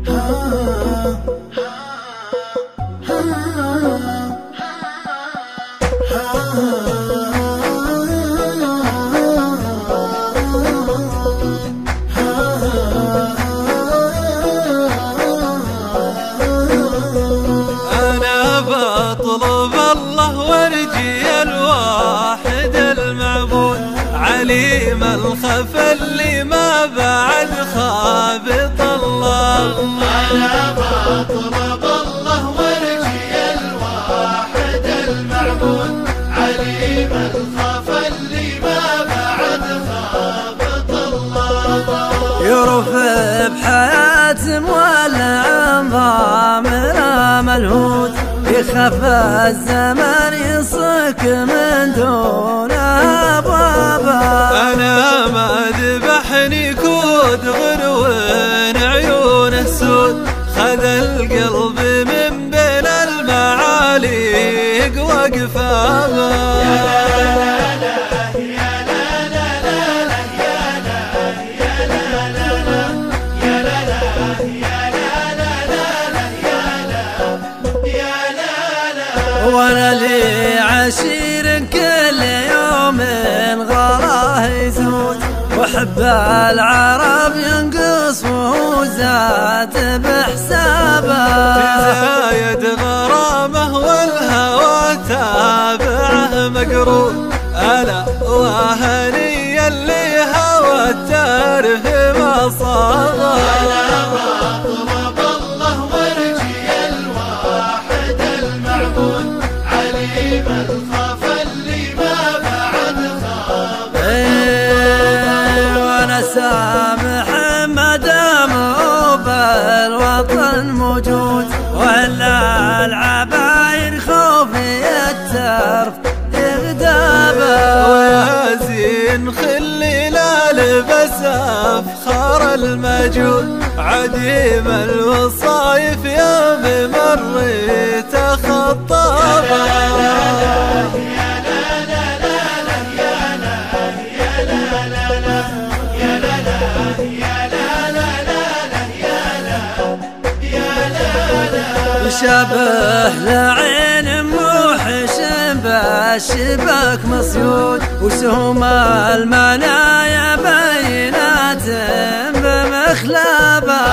أنا بطلب الله وارجي الواحد المعبود عليم الخفا اللي ما بعد خابط الله. أنا بطلب الله وارجي الواحد المعبود عليم الخفا اللي ما بعد خابط الله. يرفع بحياة مولع ضامر ملهود يخاف الزمن يصك من دون أبوابه. أنا ما ذبحني كود غرون عيونه سود خذ القلب من بين المعاليق وقفابه. وانا لي عشير كل يوم غراه يزود وحب العرب ينقص وهو زاد بحسابه. تزايد غرامه والهوى تابعه مقرون ألا وهني اللي هوى التاره ما صابه. بطلب الله وارجي الواحد المعبود عليم الخفا اللي ما بعد خاب. وانا سامح ما دام بالوطن موجود ولا العباير خوفي الترف يغدابه. ويا زين خلي لا لبس افخار المجود عديم الوصايف يا بمريت خطابه. شبه لعين موحش بالشباك مصيود وسهم المنايا بينات بمخلبه.